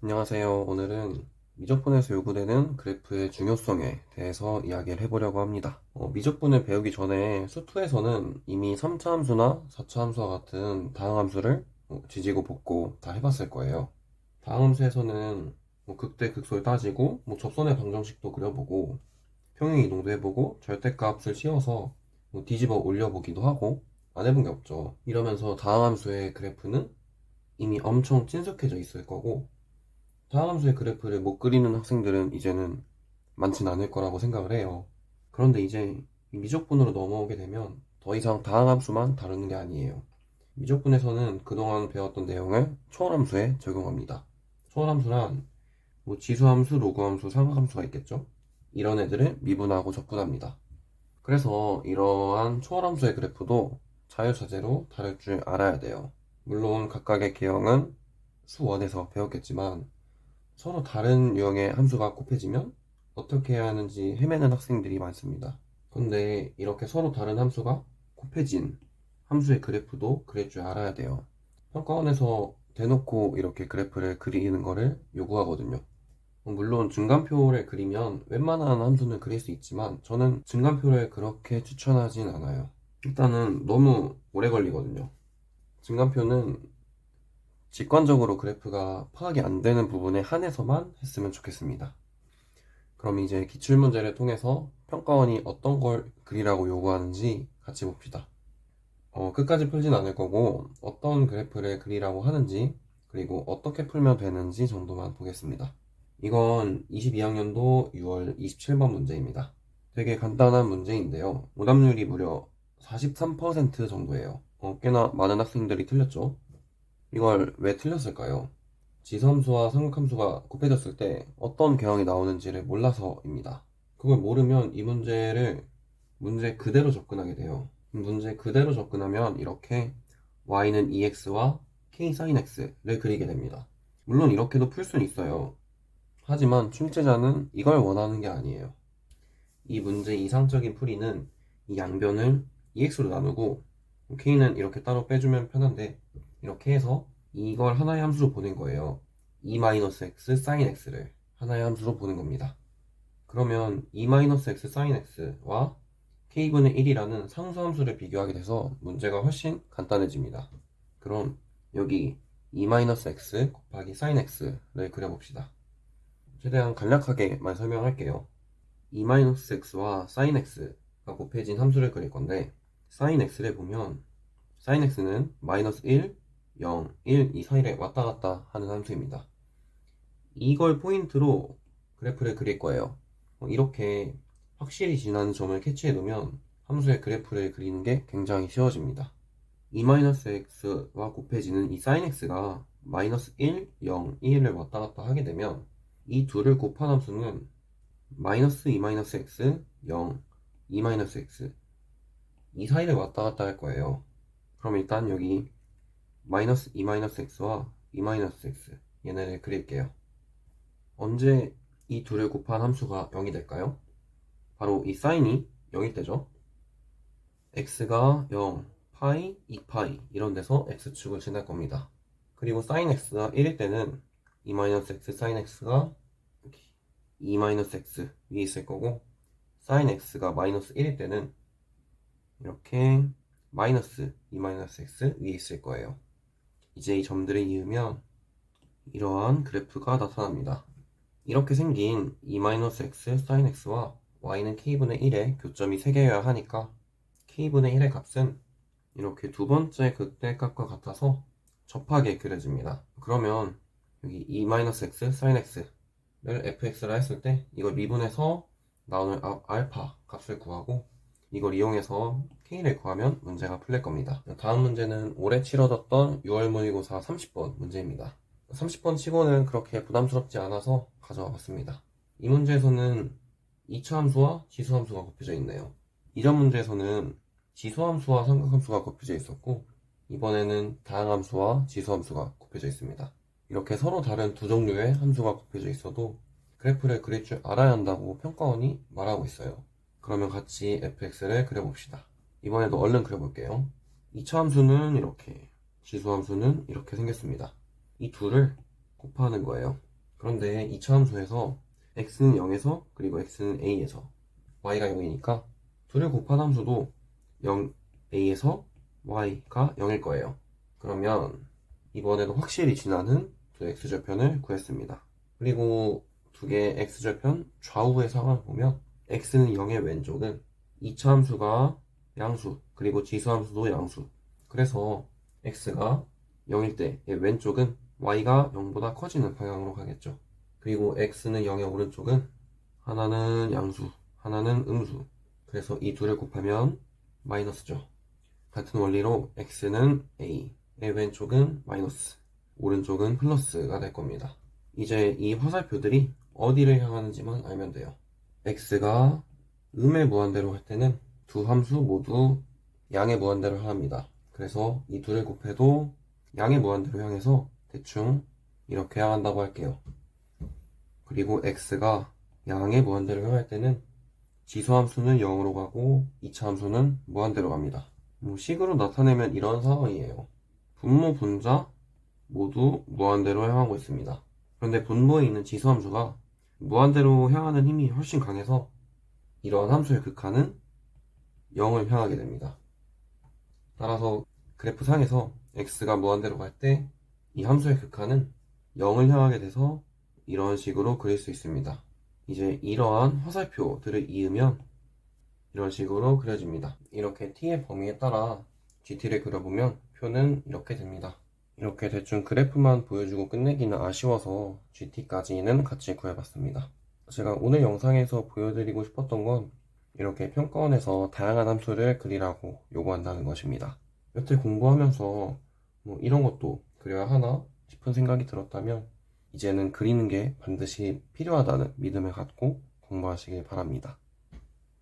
안녕하세요. 오늘은 미적분에서 요구되는 그래프의 중요성에 대해서 이야기를 해보려고 합니다. 미적분을 배우기 전에 수투에서는 이미 3차 함수나 4차 함수와 같은 다항함수를 지지고 볶고 다 해봤을 거예요. 다항함수에서는 극대 극소를 따지고 접선의 방정식도 그려보고 평행 이동도 해보고 절대값을 씌워서 뒤집어 올려보기도 하고 안 해본 게 없죠. 이러면서 다항함수의 그래프는 이미 엄청 친숙해져 있을 거고 다항함수의 그래프를 못 그리는 학생들은 이제는 많진 않을 거라고 생각을 해요. 그런데 이제 이 미적분으로 넘어오게 되면 더 이상 다항함수만 다루는 게 아니에요. 미적분에서는 그동안 배웠던 내용을 초월함수에 적용합니다. 초월함수란 지수함수, 로그함수, 상각함수가 있겠죠? 이런 애들을 미분하고 적분합니다. 그래서 이러한 초월함수의 그래프도 자유자재로 다룰 줄 알아야 돼요. 물론 각각의 개형은 수원에서 배웠겠지만 서로 다른 유형의 함수가 곱해지면 어떻게 해야 하는지 헤매는 학생들이 많습니다. 근데 이렇게 서로 다른 함수가 곱해진 함수의 그래프도 그릴 줄 알아야 돼요. 평가원에서 대놓고 이렇게 그래프를 그리는 거를 요구하거든요. 물론 증간표를 그리면 웬만한 함수는 그릴 수 있지만 저는 증간표를 그렇게 추천하진 않아요. 일단은 너무 오래 걸리거든요. 증간표는 직관적으로 그래프가 파악이 안 되는 부분에 한해서만 했으면 좋겠습니다. 그럼 이제 기출문제를 통해서 평가원이 어떤 걸 그리라고 요구하는지 같이 봅시다. 끝까지 풀진 않을 거고 어떤 그래프를 그리라고 하는지 그리고 어떻게 풀면 되는지 정도만 보겠습니다. 이건 22학년도 6월 27번 문제입니다. 되게 간단한 문제인데요. 오답률이 무려 43% 정도예요. 꽤나 많은 학생들이 틀렸죠. 이걸 왜 틀렸을까요? 지수함수와 삼각함수가 곱해졌을 때 어떤 개형이 나오는지를 몰라서입니다. 그걸 모르면 이 문제를 문제 그대로 접근하게 돼요. 문제 그대로 접근하면 이렇게 y는 2x와 k sin x를 그리게 됩니다. 물론 이렇게도 풀 수는 있어요. 하지만 출제자는 이걸 원하는 게 아니에요. 이 문제의 이상적인 풀이는 이 양변을 2x로 나누고 k는 이렇게 따로 빼주면 편한데 이렇게 해서 이걸 하나의 함수로 보낸 거예요. 2-x sin x를 하나의 함수로 보낸 겁니다. 그러면 2-x sin x와 k분의 1이라는 상수함수를 비교하게 돼서 문제가 훨씬 간단해집니다. 그럼 여기 2-x 곱하기 sin x를 그려봅시다. 최대한 간략하게만 설명할게요. 2-x와 sin x가 곱해진 함수를 그릴 건데 sin x를 보면 sin x는 -1, 0, 1 이 사이를 왔다 갔다 하는 함수입니다. 이걸 포인트로 그래프를 그릴 거예요. 이렇게 확실히 지나는 점을 캐치해 두면 함수의 그래프를 그리는 게 굉장히 쉬워집니다. 2-x와 곱해지는 이 sin x가 -1, 0, 1을 왔다 갔다 하게 되면 이 둘을 곱한 함수는 -2-x, 0, 2-x 이 사이를 왔다 갔다 할 거예요. 그럼 일단 여기 -2-x와 2-x 얘네를 그릴게요. 언제 이 둘을 곱한 함수가 0이 될까요? 바로 이 사인이 0일 때죠. x가 0, 파이, 2파이 이런 데서 x축을 지날 겁니다. 그리고 sin x가 1일 때는 2-x sin x가 2-x 위에 있을 거고 sin x가 -1일 때는 이렇게 마이너스 2-x 위에 있을 거예요. 이제 이 점들을 이으면 이러한 그래프가 나타납니다. 이렇게 생긴 2-x sin x와 y는 k분의 1의 교점이 3개여야 하니까 k분의 1의 값은 이렇게 두 번째 극대값과 같아서 접하게 그려집니다. 그러면 여기 2-x sin x를 fx라 했을 때 이걸 미분해서 나오는 알파 값을 구하고 이걸 이용해서 k를 구하면 문제가 풀릴 겁니다. 다음 문제는 올해 치러졌던 6월 모의고사 30번 문제입니다. 30번 치고는 그렇게 부담스럽지 않아서 가져와 봤습니다. 이 문제에서는 2차 함수와 지수함수가 곱해져 있네요. 이전 문제에서는 지수함수와 삼각함수가 곱해져 있었고 이번에는 다항함수와 지수함수가 곱해져 있습니다. 이렇게 서로 다른 두 종류의 함수가 곱해져 있어도 그래프를 그릴 줄 알아야 한다고 평가원이 말하고 있어요. 그러면 같이 fx를 그려봅시다. 이번에도 얼른 그려볼게요. 2차 함수는 이렇게, 지수함수는 이렇게 생겼습니다. 이 둘을 곱하는 거예요. 그런데 이차 함수에서 x는 0에서 그리고 x는 a에서 y가 0이니까 둘을 곱한 함수도 0, a에서 y가 0일 거예요. 그러면 이번에도 확실히 지나는 두 x절편을 구했습니다. 그리고 두 개의 x절편 좌우의 상황을 보면 x는 0의 왼쪽은 이차 함수가 양수, 그리고 지수 함수도 양수. 그래서 x가 0일 때의 왼쪽은 y가 0보다 커지는 방향으로 가겠죠. 그리고 x는 0의 오른쪽은 하나는 양수, 하나는 음수. 그래서 이 둘을 곱하면 마이너스죠. 같은 원리로 x는 a의 왼쪽은 마이너스, 오른쪽은 플러스가 될 겁니다. 이제 이 화살표들이 어디를 향하는지만 알면 돼요. x가 음의 무한대로 할 때는 두 함수 모두 양의 무한대로 향합니다. 그래서 이 둘을 곱해도 양의 무한대로 향해서 대충 이렇게 향한다고 할게요. 그리고 x가 양의 무한대로 향할 때는 지수함수는 0으로 가고 이차함수는 무한대로 갑니다. 식으로 나타내면 이런 상황이에요. 분모, 분자 모두 무한대로 향하고 있습니다. 그런데 분모에 있는 지수함수가 무한대로 향하는 힘이 훨씬 강해서 이러한 함수의 극한은 0을 향하게 됩니다. 따라서 그래프 상에서 x가 무한대로 갈 때 이 함수의 극한은 0을 향하게 돼서 이런 식으로 그릴 수 있습니다. 이제 이러한 화살표들을 이으면 이런 식으로 그려집니다. 이렇게 t의 범위에 따라 gt를 그려보면 표는 이렇게 됩니다. 이렇게 대충 그래프만 보여주고 끝내기는 아쉬워서 gt까지는 같이 구해봤습니다. 제가 오늘 영상에서 보여드리고 싶었던 건 이렇게 평가원에서 다양한 함수를 그리라고 요구한다는 것입니다. 여태 공부하면서 이런 것도 그려야 하나 싶은 생각이 들었다면 이제는 그리는 게 반드시 필요하다는 믿음을 갖고 공부하시길 바랍니다.